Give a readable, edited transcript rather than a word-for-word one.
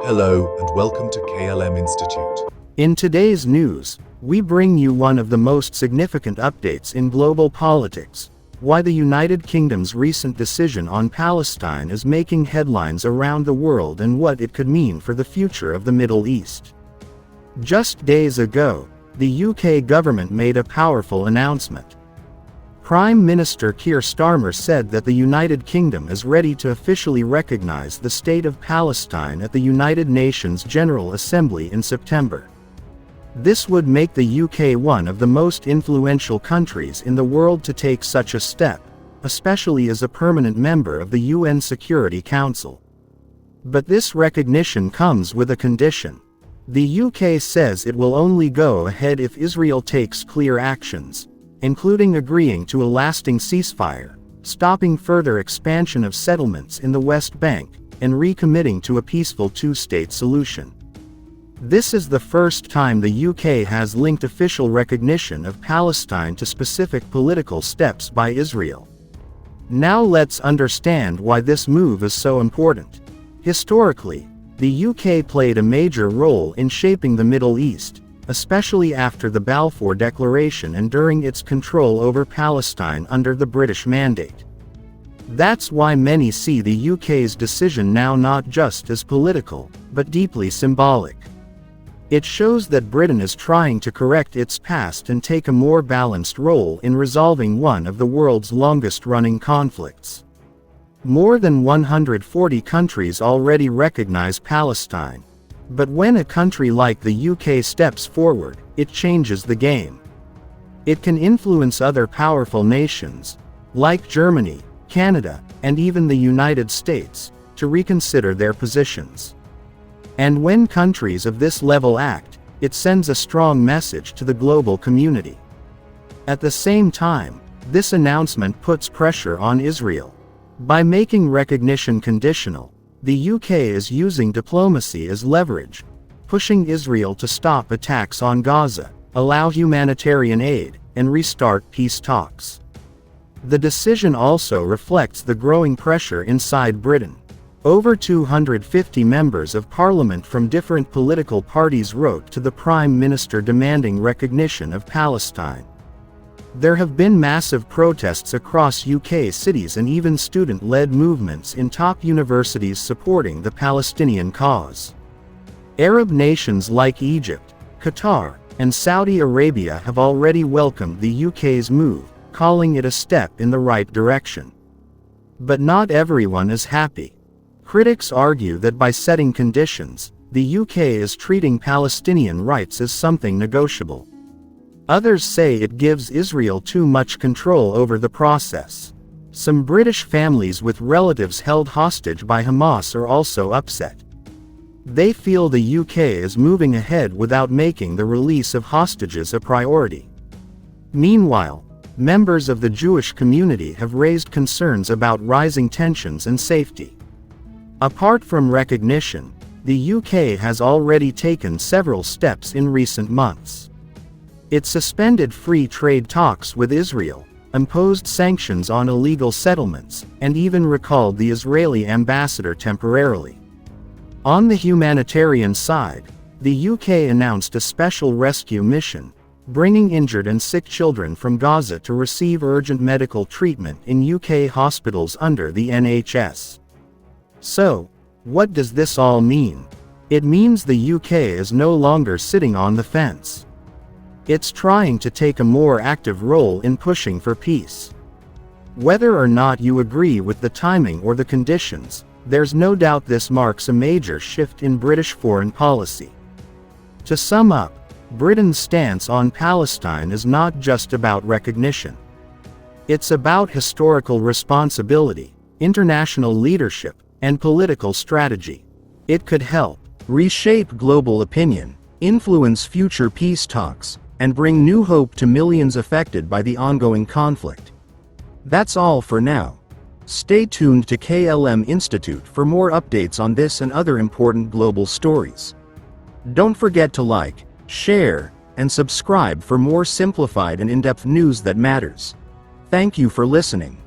Hello and welcome to KLM Institute. In today's news, we bring you one of the most significant updates in global politics: why the United Kingdom's recent decision on Palestine is making headlines around the world and what it could mean for the future of the Middle East. Just days ago, the UK government made a powerful announcement. Prime Minister Keir Starmer said that the United Kingdom is ready to officially recognize the State of Palestine at the United Nations General Assembly in September. This would make the UK one of the most influential countries in the world to take such a step, especially as a permanent member of the UN Security Council. But this recognition comes with a condition. The UK says it will only go ahead if Israel takes clear actions, including agreeing to a lasting ceasefire, stopping further expansion of settlements in the West Bank, and recommitting to a peaceful two-state solution. This is the first time the UK has linked official recognition of Palestine to specific political steps by Israel. Now let's understand why this move is so important. Historically, the UK played a major role in shaping the Middle East, especially after the Balfour Declaration and during its control over Palestine under the British Mandate. That's why many see the UK's decision now not just as political, but deeply symbolic. It shows that Britain is trying to correct its past and take a more balanced role in resolving one of the world's longest-running conflicts. More than 140 countries already recognize Palestine. But when a country like the UK steps forward, it changes the game. It can influence other powerful nations, like Germany, Canada, and even the United States, to reconsider their positions. And when countries of this level act, it sends a strong message to the global community. At the same time, this announcement puts pressure on Israel. By making recognition conditional, the UK is using diplomacy as leverage, pushing Israel to stop attacks on Gaza, allow humanitarian aid, and restart peace talks. The decision also reflects the growing pressure inside Britain. Over 250 members of parliament from different political parties wrote to the Prime Minister demanding recognition of Palestine. There have been massive protests across UK cities and even student-led movements in top universities supporting the Palestinian cause. Arab nations like Egypt, Qatar, and Saudi Arabia have already welcomed the UK's move, calling it a step in the right direction. But not everyone is happy. Critics argue that by setting conditions, the UK is treating Palestinian rights as something negotiable. Others say it gives Israel too much control over the process. Some British families with relatives held hostage by Hamas are also upset. They feel the UK is moving ahead without making the release of hostages a priority. Meanwhile, members of the Jewish community have raised concerns about rising tensions and safety. Apart from recognition, the UK has already taken several steps in recent months. It suspended free trade talks with Israel, imposed sanctions on illegal settlements, and even recalled the Israeli ambassador temporarily. On the humanitarian side, the UK announced a special rescue mission, bringing injured and sick children from Gaza to receive urgent medical treatment in UK hospitals under the NHS. So, what does this all mean? It means the UK is no longer sitting on the fence. It's trying to take a more active role in pushing for peace. Whether or not you agree with the timing or the conditions, there's no doubt this marks a major shift in British foreign policy. To sum up, Britain's stance on Palestine is not just about recognition. It's about historical responsibility, international leadership, and political strategy. It could help reshape global opinion, influence future peace talks, and bring new hope to millions affected by the ongoing conflict. That's all for now. Stay tuned to KLM Institute for more updates on this and other important global stories. Don't forget to like, share, and subscribe for more simplified and in-depth news that matters. Thank you for listening.